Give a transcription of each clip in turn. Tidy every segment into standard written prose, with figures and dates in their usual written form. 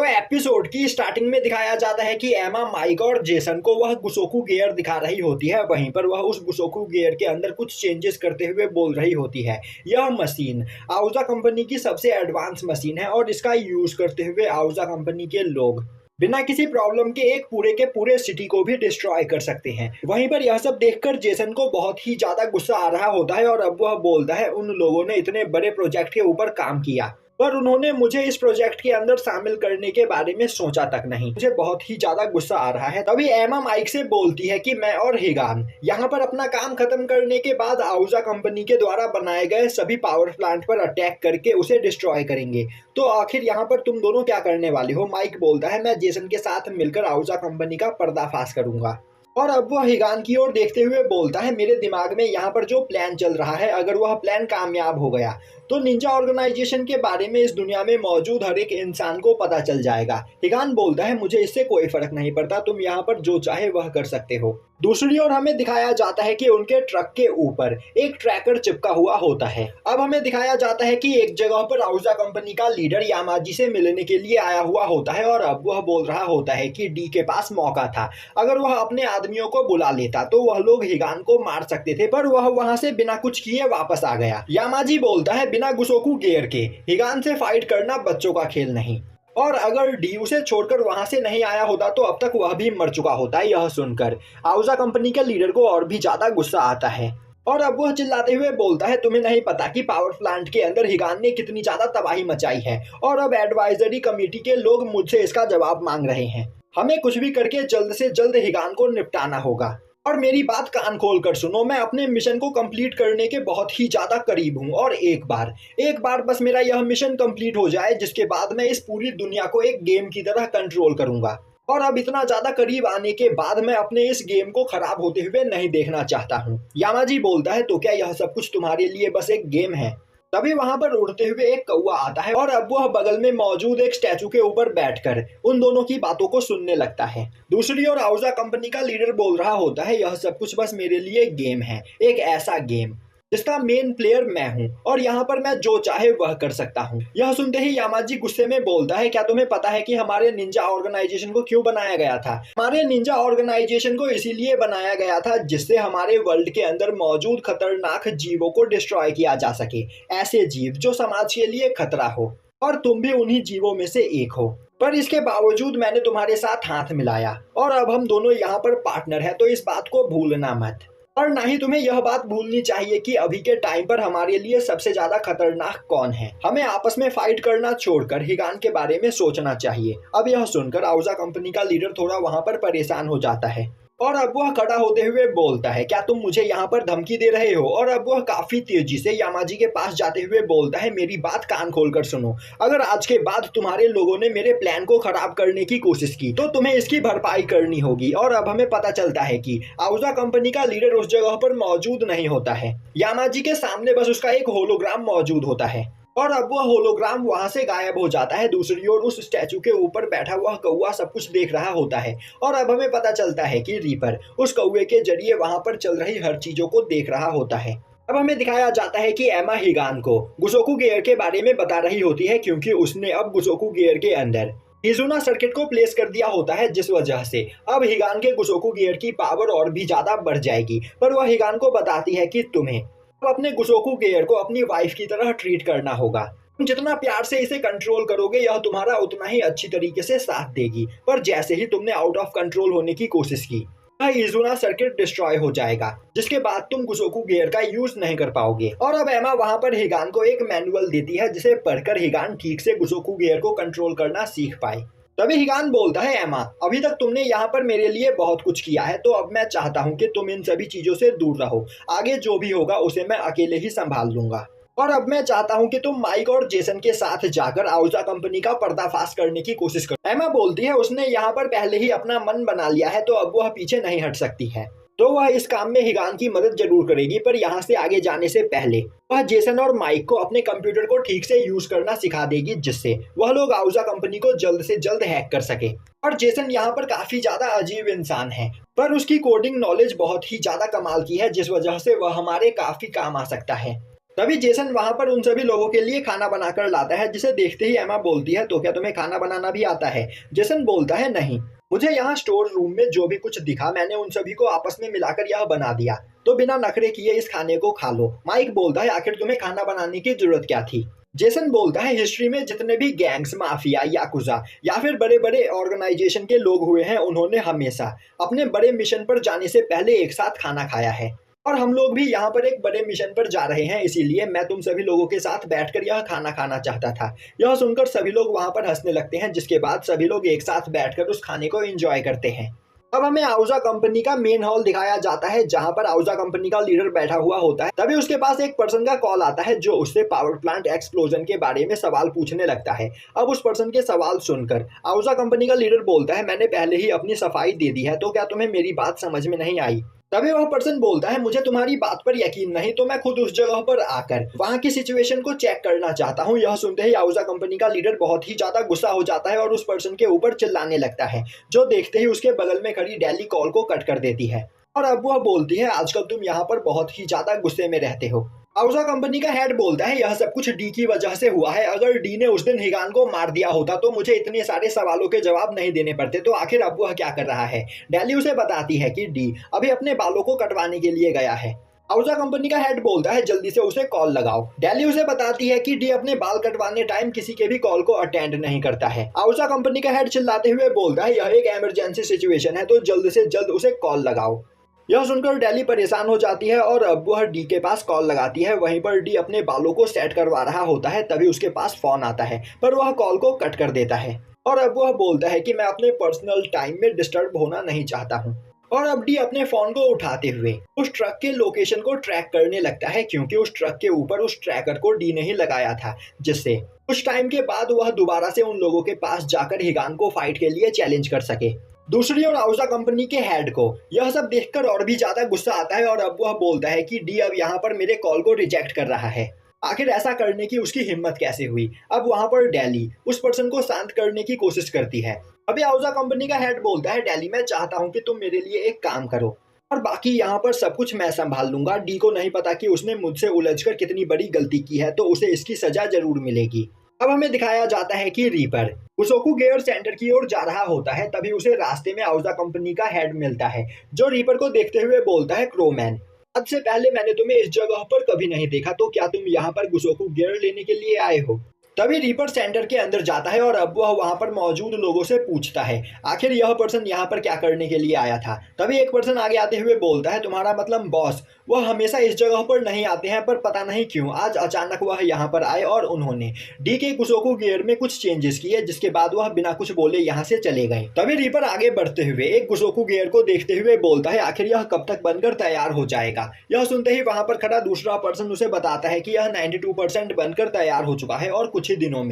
तो एपिसोड की स्टार्टिंग में दिखाया जाता है कि एमा माइक और जेसन को वह गुसोकू गियर दिखा रही होती है। वहीं पर वह उस गुसोकू गियर के अंदर कुछ चेंजेस करते हुए बोल रही होती है। यह मशीन आउजा कंपनी की सबसे एडवांस मशीन है और इसका यूज करते हुए आउजा कंपनी के लोग बिना किसी प्रॉब्लम के एक पूरे के पूरे सिटी को भी डिस्ट्रॉय कर सकते हैं। वहीं पर यह सब देखकर जेसन को बहुत ही ज्यादा गुस्सा आ रहा होता है और अब वह बोलता है उन लोगों ने इतने बड़े प्रोजेक्ट के ऊपर काम किया पर उन्होंने मुझे इस प्रोजेक्ट के अंदर शामिल करने के बारे में सोचा तक नहीं। मुझे बहुत ही ज्यादा गुस्सा आ रहा है। तभी एमा माइक से बोलती है कि मैं और हिगान यहाँ पर अपना काम खत्म करने के बाद आउजा कंपनी के द्वारा बनाए गए सभी पावर प्लांट पर अटैक करके उसे डिस्ट्रॉय करेंगे। तो आखिर यहाँ पर तुम दोनों क्या करने वाले हो? माइक बोलता है मैं जेसन के साथ मिलकर आउजा कंपनी का पर्दाफाश करूंगा। और अब वह हिगान की ओर देखते हुए बोलता है मेरे दिमाग में यहाँ पर जो प्लान चल रहा है, अगर वह प्लान कामयाब हो गया तो निंजा ऑर्गेनाइजेशन के बारे में इस दुनिया में मौजूद हर एक इंसान को पता चल जाएगा। हिगान बोलता है मुझे इससे कोई फर्क नहीं पड़ता, तुम यहाँ पर जो चाहे वह कर सकते हो। दूसरी ओर हमें दिखाया जाता है कि उनके ट्रक के ऊपर एक ट्रैकर चिपका हुआ होता है। अब हमें दिखाया जाता है कि एक जगह पर आउजा कंपनी का लीडर यामाजी से मिलने के लिए आया हुआ होता है और अब वह बोल रहा होता है कि डी के पास मौका था, अगर वह अपने आदमियों को बुला लेता तो वह लोग हिगान को मार सकते थे, पर वह वहां से बिना कुछ किए वापस आ गया। यामाजी बोलता है बिना गुसोकू गियर के हिगान से फाइट करना बच्चों का खेल नहीं, और अगर डी उसे छोड़कर वहां से नहीं आया होता तो अब तक वह भी मर चुका होता। यह सुनकर आउजा कंपनी के लीडर को और भी ज्यादा गुस्सा आता है और अब वह चिल्लाते हुए बोलता है तुम्हें नहीं पता कि पावर प्लांट के अंदर हिगान ने कितनी ज्यादा तबाही मचाई है और अब एडवाइजरी कमेटी के लोग मुझसे इसका जवाब मांग रहे हैं। हमें कुछ भी करके जल्द से जल्द हिगान को निपटाना होगा। और मेरी बात कान खोल कर सुनो, मैं अपने मिशन को कंप्लीट करने के बहुत ही ज्यादा करीब हूँ और एक बार बस मेरा यह मिशन कंप्लीट हो जाए जिसके बाद मैं इस पूरी दुनिया को एक गेम की तरह कंट्रोल करूंगा। और अब इतना ज्यादा करीब आने के बाद मैं अपने इस गेम को खराब होते हुए नहीं देखना चाहता हूँ। यामाजी बोलता है तो क्या यह सब कुछ तुम्हारे लिए बस एक गेम है? तभी वहां पर उड़ते हुए एक कौवा आता है और अब वह बगल में मौजूद एक स्टैचू के ऊपर बैठकर उन दोनों की बातों को सुनने लगता है। दूसरी ओर आउजा कंपनी का लीडर बोल रहा होता है यह सब कुछ बस मेरे लिए एक गेम है, एक ऐसा गेम जिसका मेन प्लेयर मैं हूं और यहाँ पर मैं जो चाहे वह कर सकता हूँ। यह सुनते ही यामाजी गुस्से में बोलता है क्या तुम्हें पता है कि हमारे निंजा ऑर्गेनाइजेशन को क्यों बनाया गया था? हमारे निंजा ऑर्गेनाइजेशन को इसीलिए बनाया गया था जिससे हमारे वर्ल्ड के अंदर मौजूद खतरनाक जीवों को डिस्ट्रॉय किया जा सके, ऐसे जीव जो समाज के लिए खतरा हो, और तुम भी उन्हीं जीवों में से एक हो। पर इसके बावजूद मैंने तुम्हारे साथ हाथ मिलाया और अब हम दोनों यहाँ पर पार्टनर हैं, तो इस बात को भूलना मत। और ना ही तुम्हें यह बात भूलनी चाहिए कि अभी के टाइम पर हमारे लिए सबसे ज्यादा खतरनाक कौन है। हमें आपस में फाइट करना छोड़कर हिगान के बारे में सोचना चाहिए। अब यह सुनकर आउजा कंपनी का लीडर थोड़ा वहां पर परेशान हो जाता है और अब वह खड़ा होते हुए बोलता है क्या तुम मुझे यहाँ पर धमकी दे रहे हो? और अब वह काफी तेजी से यामाजी के पास जाते हुए बोलता है मेरी बात कान खोलकर सुनो, अगर आज के बाद तुम्हारे लोगों ने मेरे प्लान को खराब करने की कोशिश की तो तुम्हें इसकी भरपाई करनी होगी। और अब हमें पता चलता है कि आउजा कंपनी का लीडर उस जगह पर मौजूद नहीं होता है। यामाजी के सामने बस उसका एक होलोग्राम मौजूद होता है और अब वह होलोग्राम वहां से गायब हो जाता है। दूसरी ओर उस स्टैचू के ऊपर बैठा हुआ कौवा सब कुछ देख रहा होता है और अब हमें पता चलता है कि रीपर उस कौवे के जरिए वहां पर चल रही हर चीजों को देख रहा होता है। अब हमें दिखाया जाता है कि एमा हिगान को गुसोकू गियर के बारे में बता रही होती है क्योंकि उसने अब गुसोकू गियर के अंदर हिजुना सर्किट को प्लेस कर दिया होता है, जिस वजह से अब हिगान के गुसोकू गियर की पावर और भी ज्यादा बढ़ जाएगी। पर वह हिगान को बताती है कि तुम्हें अपने गुसोकू गियर को अपनी वाइफ की तरह ट्रीट करना होगा। तुम जितना प्यार से इसे कंट्रोल करोगे यह तुम्हारा उतना ही अच्छी तरीके से साथ देगी, पर जैसे ही तुमने आउट ऑफ कंट्रोल होने की कोशिश की इजुना सर्किट डिस्ट्रॉय हो जाएगा, जिसके बाद तुम गुसोकू गियर का यूज नहीं कर पाओगे। और अब एमा वहां पर हिगान को एक मैनुअल देती है जिसे पढ़कर हिगान ठीक से गुसोकू गियर को कंट्रोल करना सीख पाए। तभी हिगान बोलता है एमा अभी तक तुमने यहाँ पर मेरे लिए बहुत कुछ किया है, तो अब मैं चाहता हूँ कि तुम इन सभी चीजों से दूर रहो। आगे जो भी होगा उसे मैं अकेले ही संभाल लूंगा। और अब मैं चाहता हूँ कि तुम माइक और जेसन के साथ जाकर आउजा कंपनी का पर्दाफाश करने की कोशिश करो। एमा बोलती है उसने यहाँ पर पहले ही अपना मन बना लिया है तो अब वह पीछे नहीं हट सकती है, तो वह इस काम में हिगान की मदद जरूर करेगी। पर यहाँ से आगे जाने से पहले वह जेसन और माइक को अपने कंप्यूटर को ठीक से यूज करना सिखा देगी जिससे वह लोग आउजा कंपनी को जल्द से जल्द हैक कर सके। और जेसन यहाँ पर काफी ज्यादा अजीब इंसान है, पर उसकी कोडिंग नॉलेज बहुत ही ज्यादा कमाल की है जिस वजह से वह हमारे काफी काम आ सकता है। तभी जेसन वहां पर उन सभी लोगों के लिए खाना बनाकर लाता है, जिसे देखते ही एमा बोलती है, तो क्या तुम्हें खाना बनाना भी आता है? जेसन बोलता है, नहीं, मुझे यहाँ स्टोर रूम में जो भी कुछ दिखा मैंने उन सभी को आपस में मिलाकर यह बना दिया, तो बिना नखरे किए इस खाने को खा लो। माइक बोलता है, आखिर तुम्हें खाना बनाने की जरूरत क्या थी? जेसन बोलता है, हिस्ट्री में जितने भी गैंग्स, माफिया, याकुजा या फिर बड़े बड़े ऑर्गेनाइजेशन के लोग हुए हैं, उन्होंने हमेशा अपने बड़े मिशन पर जाने से पहले एक साथ खाना खाया है, और हम लोग भी यहाँ पर एक बड़े मिशन पर जा रहे हैं, इसीलिए मैं तुम सभी लोगों के साथ बैठकर यह खाना खाना चाहता था। यह सुनकर सभी लोग वहां पर हंसने लगते हैं, जिसके बाद सभी लोग एक साथ बैठकर उस खाने को एंजॉय करते हैं। अब हमें आउजा कंपनी का मेन हॉल दिखाया जाता है, जहां पर आउजा कंपनी का लीडर बैठा हुआ होता है। तभी उसके पास एक पर्सन का कॉल आता है, जो उससे पावर प्लांट एक्सप्लोजन के बारे में सवाल पूछने लगता है। अब उस पर्सन के सवाल सुनकर आउजा कंपनी का लीडर बोलता है, मैंने पहले ही अपनी सफाई दे दी है, तो क्या तुम्हें मेरी बात समझ में नहीं आई? तभी वह पर्सन बोलता है, मुझे तुम्हारी बात पर यकीन नहीं, तो मैं खुद उस जगह पर आकर वहां की सिचुएशन को चेक करना चाहता हूँ। यह सुनते ही आउजा कंपनी का लीडर बहुत ही ज्यादा गुस्सा हो जाता है और उस पर्सन के ऊपर चिल्लाने लगता है, जो देखते ही उसके बगल में खड़ी डेली कॉल को कट कर देती है। और अब वह बोलती है, आजकल तुम यहाँ पर बहुत ही ज्यादा गुस्से में रहते हो। आउजा कंपनी का हेड बोलता है, यह सब कुछ डी की वजह से हुआ है। अगर डी ने उस दिन हिगान को मार दिया होता तो मुझे इतने सारे सवालों के जवाब नहीं देने पड़ते। तो आखिर अब वह क्या कर रहा है? डेली उसे बताती है कि डी अभी अपने बालों को कटवाने के लिए गया है। आउजा कंपनी का हेड बोलता है, जल्दी से उसे कॉल लगाओ। डेली उसे बताती है कि डी अपने बाल कटवाने टाइम किसी के भी कॉल को अटेंड नहीं करता है। आउजा कंपनी का हेड चिल्लाते हुए बोलता है, यह एक इमरजेंसी सिचुएशन है, तो जल्द से जल्द उसे कॉल लगाओ। यह सुनकर डेली परेशान हो जाती है और अब वह डी के पास कॉल लगाती है। वहीं पर डी अपने बालों को सेट करवा रहा होता है, तभी उसके पास फोन आता है, पर वह कॉल को कट कर देता है। और अब वह बोलता है कि मैं अपने पर्सनल टाइम में डिस्टर्ब होना नहीं चाहता हूँ। और अब डी अपने फोन को उठाते हुए उस ट्रक के लोकेशन को ट्रैक करने लगता है, क्योंकि उस ट्रक के ऊपर उस ट्रैकर को डी ने ही लगाया था, जिससे कुछ टाइम के बाद वह दोबारा से उन लोगों के पास जाकर हिगान को फाइट के लिए चैलेंज कर सके। दूसरी ओर आउजा कंपनी के हेड को यह सब देखकर और भी ज्यादा गुस्सा आता है और अब वह बोलता है कि डी अब यहाँ पर मेरे कॉल को रिजेक्ट कर रहा है। आखिर ऐसा करने की उसकी हिम्मत कैसे हुई? अब वहां पर डेली उस पर्सन को शांत करने की कोशिश करती है। अभी आउजा कंपनी का हेड बोलता है, डेली मैं चाहता हूँ कि तुम मेरे लिए एक काम करो और बाकी यहाँ पर सब कुछ मैं संभाल लूंगा। डी को नहीं पता कि उसने मुझसे उलझकर कितनी बड़ी गलती की है, तो उसे इसकी सजा जरूर मिलेगी। अब हमें दिखाया जाता है कि रीपर कुसोकू गेयर सेंटर की ओर जा रहा होता है। तभी उसे रास्ते में आउजा कंपनी का हेड मिलता है, जो रीपर को देखते हुए बोलता है, क्रोमैन, आज से पहले मैंने तुम्हें इस जगह पर कभी नहीं देखा, तो क्या तुम यहाँ पर कुसोकू गेयर लेने के लिए आए हो? तभी रीपर सेंटर के अंदर जाता है और अब वह वहां पर मौजूद लोगों से पूछता है, आखिर यह पर्सन यहाँ पर क्या करने के लिए आया था? तभी एक पर्सन आगे आते हुए बोलता है, तुम्हारा मतलब बॉस, वह हमेशा इस जगह पर नहीं आते हैं, पर पता नहीं क्यों आज अचानक वह यहाँ पर आए और उन्होंने डी के कुसोकू गियर में कुछ चेंजेस किए, जिसके बाद वह बिना कुछ बोले यहाँ से चले गए। तभी रीपर आगे बढ़ते हुए एक कुसोकू गियर को देखते हुए बोलता है, आखिर यह कब तक बनकर तैयार हो जाएगा? यह सुनते ही वहां पर खड़ा दूसरा पर्सन उसे बताता है कि यह 92% बनकर तैयार हो चुका है और कुछ ही दिनों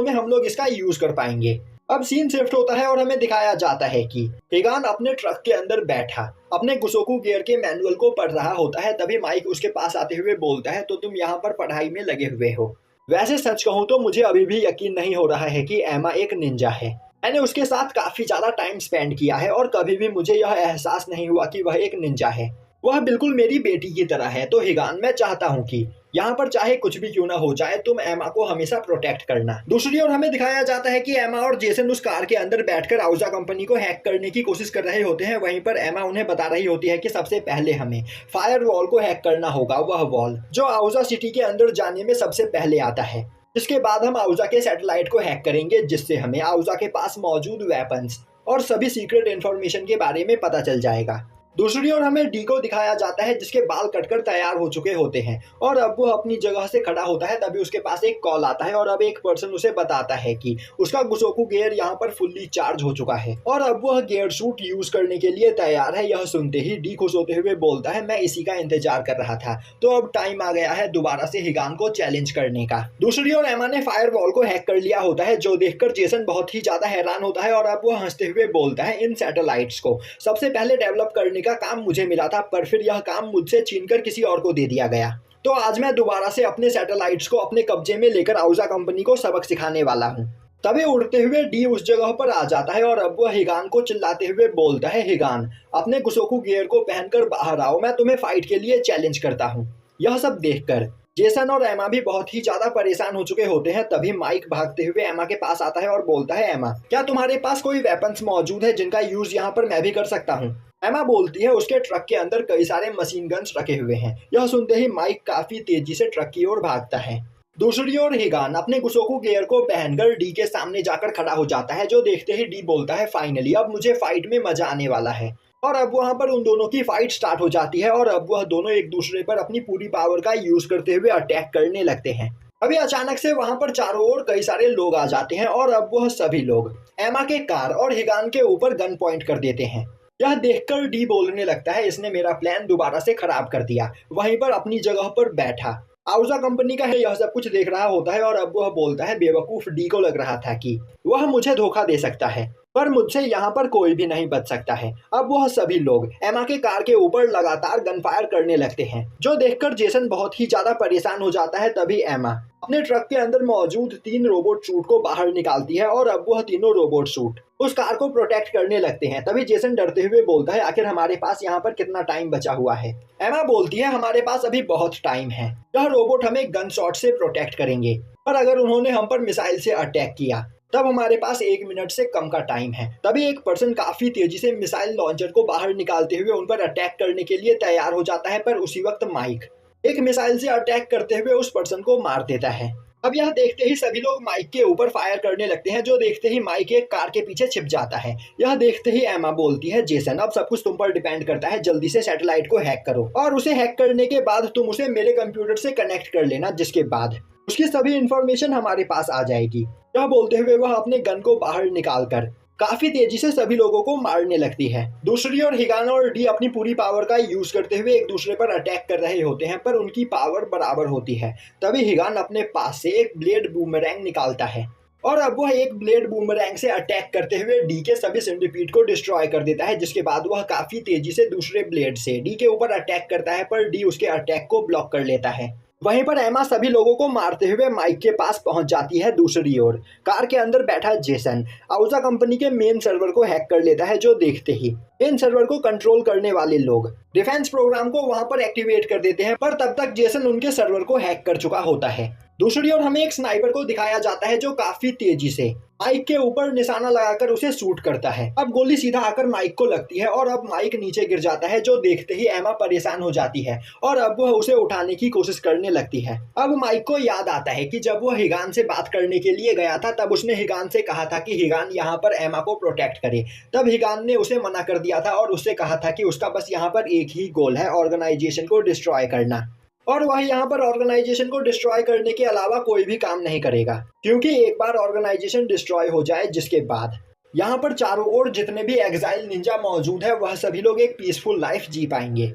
में हम लोग इसका यूज कर पाएंगे। अब सीन शिफ्ट होता है और हमें दिखाया जाता है कि हिगान अपने ट्रक के अंदर बैठा अपने कुसोकू गियर के मैनुअल को पढ़ रहा होता है। तभी माइक उसके पास आते हुए बोलता है, तो तुम यहाँ पर पढ़ाई में लगे हुए हो? वैसे सच कहूँ तो मुझे अभी भी यकीन नहीं हो रहा है कि एमा एक निंजा है। मैंने उसके साथ काफी ज्यादा टाइम स्पेंड किया है और कभी भी मुझे यह एहसास नहीं हुआ कि वह एक निंजा है। वह बिल्कुल मेरी बेटी की तरह है। तो हिगान, मैं चाहता हूँ कि यहाँ पर चाहे कुछ भी क्यों ना हो जाए, तुम एमा को हमेशा प्रोटेक्ट करना। दूसरी ओर हमें दिखाया जाता है कि एमा और जेसन उस कार के अंदर बैठकर आउजा कंपनी को हैक करने की कोशिश कर रहे होते हैं। वहीं पर एमा उन्हें बता रही होती है कि सबसे पहले हमें फायर वॉल को हैक करना होगा, वह वॉल जो आउजा सिटी के अंदर जाने में सबसे पहले आता है। इसके बाद हम आउजा के सैटेलाइट को हैक करेंगे, जिससे हमें आउजा के पास मौजूद वेपन्स और सभी सीक्रेट इन्फॉर्मेशन के बारे में पता चल जाएगा। दूसरी ओर हमें डी को दिखाया जाता है, जिसके बाल कटकर तैयार हो चुके होते हैं और अब वो अपनी जगह से खड़ा होता है। तभी उसके पास एक कॉल आता है और अब एक पर्सन उसे बताता है कि उसका कुसोकू गियर यहाँ पर फुल्ली चार्ज हो चुका है और अब वह गियर सूट यूज करने के लिए तैयार है। यह सुनते ही डी खुश होते हुए बोलता है, मैं इसी का इंतजार कर रहा था, तो अब टाइम आ गया है दोबारा से हिगान को चैलेंज करने का। दूसरी ओर एमा ने फायर वॉल को हैक कर लिया होता है, जो देखकर जेसन बहुत ही ज्यादा हैरान होता है और अब वह हंसते हुए बोलता है, इन सैटेलाइट्स को सबसे पहले डेवलप करने का काम मुझे मिला था, पर फिर यह काम मुझसे छीनकर किसी और को दे दिया गया। तो आज मैं दोबारा से अपने सैटेलाइट्स को अपने कब्जे में लेकर आउजा कंपनी को सबक सिखाने वाला हूँ। तभी उड़ते हुए डी उस जगह पर आ जाता है और अब वह हिगान को चिल्लाते हुए बोलता है, हिगान, अपने कुसोकू गियर को पहनकर बाहर आओ, मैं तुम्हें फाइट के लिए चैलेंज करता हूँ। यह सब देखकर जेसन और एमा भी बहुत ही ज्यादा परेशान हो चुके होते हैं। तभी माइक भागते हुए एमा के पास आता है और बोलता है, एमा क्या तुम्हारे पास कोई वेपन्स मौजूद है जिनका यूज यहाँ पर मैं भी कर सकता हूँ। एमा बोलती है उसके ट्रक के अंदर कई सारे मशीन गन्स रखे हुए हैं। यह सुनते ही माइक काफी तेजी से ट्रक की ओर भागता है। दूसरी ओर हिगान अपने गुसोकू गियर को पहनकर डी के सामने जाकर खड़ा हो जाता है, जो देखते ही डी बोलता है, फाइनली अब मुझे फाइट में मजा आने वाला है। और अब वहां पर उन दोनों की फाइट स्टार्ट हो जाती है और अब वह दोनों एक दूसरे पर अपनी पूरी पावर का यूज करते हुए अटैक करने लगते हैं। अभी अचानक से वहां पर चारों ओर कई सारे लोग आ जाते हैं और अब वह सभी लोग एमा के कार और हिगान के ऊपर गन पॉइंट कर देते हैं। यह देखकर डी बोलने लगता है, इसने मेरा प्लान दोबारा से खराब कर दिया। वहीं पर अपनी जगह पर बैठा आउजा कंपनी का है यह सब कुछ देख रहा होता है और अब वह बोलता है, बेवकूफ डी को लग रहा था कि वह मुझे धोखा दे सकता है, पर मुझसे यहाँ पर कोई भी नहीं बच सकता है। अब वह सभी लोग एमा के कार के ऊपर लगातार गन फायर करने लगते हैं, जो देखकर जेसन बहुत ही ज्यादा परेशान हो जाता है। तभी एमा अपने ट्रक के अंदर मौजूद 3 रोबोट सूट को बाहर निकालती है और अब वह तीनों रोबोट सूट उस कार को प्रोटेक्ट करने लगते हैं। तभी जेसन डरते हुए बोलता है, आखिर हमारे पास यहाँ पर कितना टाइम बचा हुआ है। एमा बोलती है, हमारे पास अभी बहुत टाइम है। यह रोबोट हमें गन शॉट से प्रोटेक्ट करेंगे, पर अगर उन्होंने हम पर मिसाइल से अटैक किया तब हमारे पास 1 मिनट से कम का टाइम है। तभी एक पर्सन काफी तेजी से मिसाइल लॉन्चर को बाहर निकालते हुए उन पर अटैक करने के लिए तैयार हो जाता है, पर उसी वक्त माइक एक मिसाइल से अटैक करते हुए उस पर्सन को मार देता है। अब यह देखते ही सभी लोग माइक के ऊपर फायर करने लगते हैं, जो देखते ही माइक एक कार के पीछे छिप जाता है। यह देखते ही एमा बोलती है, जेसन अब सब कुछ तुम पर डिपेंड करता है, जल्दी से सैटेलाइट को हैक करो और उसे हैक करने के बाद तुम उसे मेरे कंप्यूटर से कनेक्ट कर लेना, जिसके बाद उसकी सभी इंफॉर्मेशन हमारे पास आ जाएगी। यह बोलते हुए वह अपने गन को बाहर निकालकर काफी तेजी से सभी लोगों को मारने लगती है। दूसरी ओर हिगान और डी अपनी पूरी पावर का यूज करते हुए एक दूसरे पर अटैक कर रहे होते हैं, पर उनकी पावर बराबर होती है। तभी हिगान अपने पास से एक ब्लेड बूमरैंग निकालता है और अब वह एक ब्लेड बूमरैंग से अटैक करते हुए डी के सभी सेंटीपीड को डिस्ट्रॉय कर देता है, जिसके बाद वह काफी तेजी से दूसरे ब्लेड से डी के ऊपर अटैक करता है, पर डी उसके अटैक को ब्लॉक कर लेता है। वहीं पर एमा सभी लोगों को मारते हुए माइक के पास पहुंच जाती है। दूसरी ओर कार के अंदर बैठा जेसन आउजा कंपनी के मेन सर्वर को हैक कर लेता है, जो देखते ही इन सर्वर को कंट्रोल करने वाले लोग डिफेंस प्रोग्राम को वहां पर एक्टिवेट कर देते हैं, पर तब तक जेसन उनके सर्वर को हैक कर चुका होता है। दूसरी ओर हमें एक स्नाइपर को दिखाया जाता है, जो काफी तेजी से माइक के ऊपर निशाना लगाकर उसे शूट करता है। अब गोली सीधा आकर माइक को लगती है और अब माइक नीचे गिर जाता है, जो देखते ही एमा परेशान हो जाती है और अब वह उसे उठाने की कोशिश करने लगती है। अब माइक को याद आता है कि जब वह हिगान से बात करने के लिए गया था तब उसने हिगान से कहा था कि हिगान यहाँ पर एमा को प्रोटेक्ट करे। तब हिगान ने उसे मना कर दिया था और उससे कहा था कि उसका बस यहाँ पर एक ही गोल है, ऑर्गेनाइजेशन को डिस्ट्रॉय करना, और वह यहाँ पर ऑर्गेनाइजेशन को डिस्ट्रॉय करने के अलावा कोई भी काम नहीं करेगा, क्योंकि एक बार ऑर्गेनाइजेशन डिस्ट्रॉय हो जाए जिसके बाद यहाँ पर चारों ओर जितने भी एग्जाइल निंजा मौजूद है वह सभी लोग एक पीसफुल लाइफ जी पाएंगे।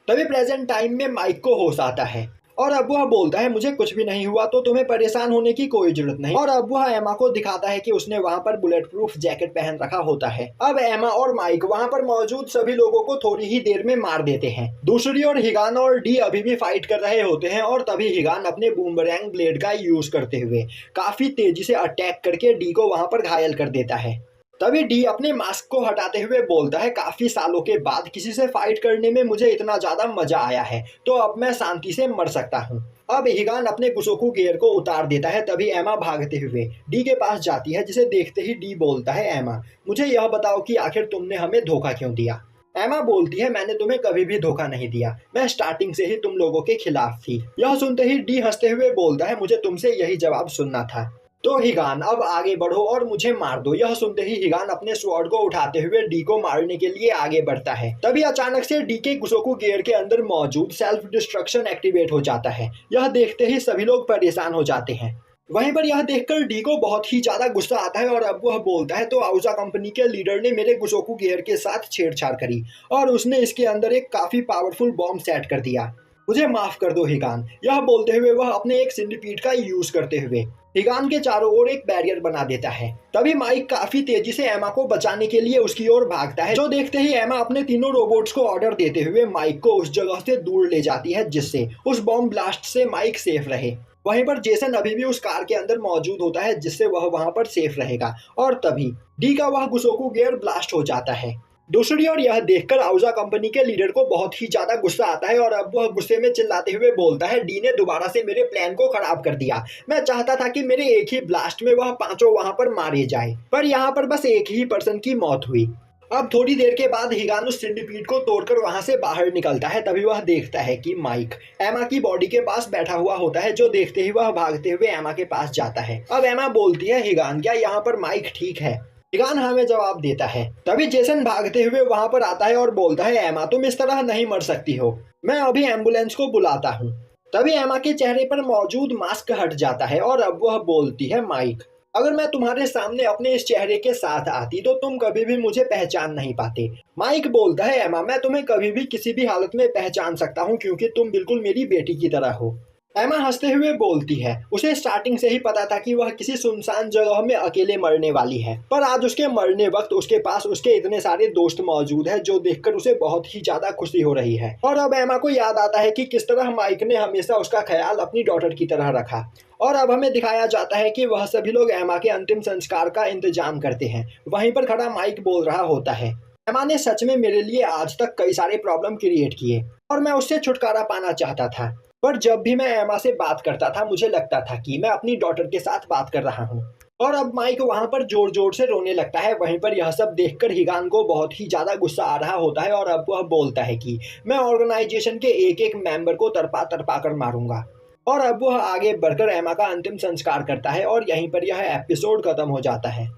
तभी प्रेजेंट टाइम में माइक को होश आता है और अब वह बोलता है, मुझे कुछ भी नहीं हुआ तो तुम्हें परेशान होने की कोई जरूरत नहीं। और अब वह एमा को दिखाता है कि उसने वहां पर बुलेट प्रूफ जैकेट पहन रखा होता है। अब एमा और माइक वहां पर मौजूद सभी लोगों को थोड़ी ही देर में मार देते हैं। दूसरी ओर हिगान और डी अभी भी फाइट कर रहे होते हैं और तभी हिगान अपने बूमरैंग ब्लेड का यूज करते हुए काफी तेजी से अटैक करके डी को वहां पर घायल कर देता है। तभी डी अपने मास्क को हटाते हुए बोलता है, काफी सालों के बाद किसी से फाइट करने में मुझे इतना ज्यादा मजा आया है, तो अब मैं शांति से मर सकता हूँ। अब हिगान अपने गुसोकू गियर को उतार देता है। तभी एमा भागते हुए डी के पास जाती है, जिसे देखते ही डी बोलता है, एमा मुझे यह बताओ कि आखिर तुमने हमें धोखा क्यों दिया। एमा बोलती है, मैंने तुम्हें कभी भी धोखा नहीं दिया, मैं स्टार्टिंग से ही तुम लोगों के खिलाफ थी। यह सुनते ही डी हंसते हुए बोलता है, मुझे तुमसे यही जवाब सुनना था, तो हिगान अब आगे बढ़ो और मुझे मार दो। यह सुनते ही हिगान अपने स्वॉर्ड को उठाते हुए डी को मारने के लिए आगे बढ़ता है। तभी अचानक से डी के गुसोकू गियर के अंदर मौजूद सेल्फ डिस्ट्रक्शन एक्टिवेट हो जाता है। यह देखते ही सभी लोग परेशान हो जाते हैं। वहीं पर यह देखकर डी को बहुत ही ज्यादा गुस्सा आता है और अब वह बोलता है, तो आउजा कंपनी के लीडर ने मेरे गुसोकू गियर के साथ छेड़छाड़ करी और उसने इसके अंदर एक काफी पावरफुल बॉम्ब सेट कर दिया, मुझे माफ कर दो हिगान। यह बोलते हुए वह अपने एक सिंडिपीड का यूज करते हुए हिगान के चारों ओर एक बैरियर बना देता है। तभी माइक काफी तेजी से एमा को बचाने के लिए उसकी ओर भागता है, जो देखते ही एमा अपने तीनों रोबोट्स को ऑर्डर देते हुए माइक को उस जगह से दूर ले जाती है, जिससे उस बॉम्ब ब्लास्ट से माइक सेफ रहे। वहीं पर जेसन अभी भी उस कार के अंदर मौजूद होता है, जिससे वह वहां पर सेफ रहेगा। और तभी डी का वह गुसोकू गियर ब्लास्ट हो जाता है दूसरी ओर यह देखकर आउजा कंपनी के लीडर को बहुत ही ज्यादा गुस्सा आता है और अब वह गुस्से में चिल्लाते हुए बोलता है, डी ने दोबारा से मेरे प्लान को खराब कर दिया। मैं चाहता था कि मेरे एक ही ब्लास्ट में वह पांचों वहां पर मारे जाए, पर यहाँ पर बस एक ही पर्सन की मौत हुई। अब थोड़ी देर के बाद हिगान उस सिंडिकेट को तोड़कर वहां से बाहर निकलता है। तभी वह देखता है कि माइक एमा की बॉडी के पास बैठा हुआ होता है, जो देखते ही वह भागते हुए एमा के पास जाता है। अब एमा बोलती है, हिगान क्या यहाँ पर माइक ठीक है? हिगान हाँ में जवाब देता है। तभी जेसन भागते हुए वहां पर आता है और बोलता है, एमा तुम इस तरह नहीं मर सकती हो, मैं अभी एम्बुलेंस को बुलाता हूँ। तभी एमा के चेहरे पर मौजूद मास्क हट जाता है और अब वह बोलती है, माइक अगर मैं तुम्हारे सामने अपने इस चेहरे के साथ आती तो तुम कभी भी मुझे पहचान नहीं पाते। माइक बोलता है, एमा मैं तुम्हें कभी भी किसी भी हालत में पहचान सकता हूँ क्योंकि तुम बिल्कुल मेरी बेटी की तरह हो। एमा हंसते हुए बोलती है, उसे स्टार्टिंग से ही पता था कि वह किसी सुनसान जगह में अकेले मरने वाली है, पर आज उसके मरने वक्त उसके पास उसके इतने सारे दोस्त मौजूद हैं जो देखकर उसे बहुत ही ज्यादा खुशी हो रही है। और अब एमा को याद आता है कि किस तरह माइक ने हमेशा उसका ख्याल अपनी डॉटर की तरह रखा। और अब हमें दिखाया जाता है कि वह सभी लोग एमा के अंतिम संस्कार का इंतजाम करते हैं। वहीं पर खड़ा माइक बोल रहा होता है, एमा ने सच में मेरे लिए आज तक कई सारे प्रॉब्लम क्रिएट किए और मैं उससे छुटकारा पाना चाहता था, पर जब भी मैं एमा से बात करता था मुझे लगता था कि मैं अपनी डॉटर के साथ बात कर रहा हूँ। और अब माइक वहां पर जोर जोर से रोने लगता है। वहीं पर यह सब देखकर हिगान को बहुत ही ज्यादा गुस्सा आ रहा होता है और अब वह बोलता है कि मैं ऑर्गेनाइजेशन के एक एक मेंबर को तरपा तरपा कर मारूंगा। और अब वह आगे बढ़कर एमा का अंतिम संस्कार करता है और यहीं पर यह एपिसोड खत्म हो जाता है।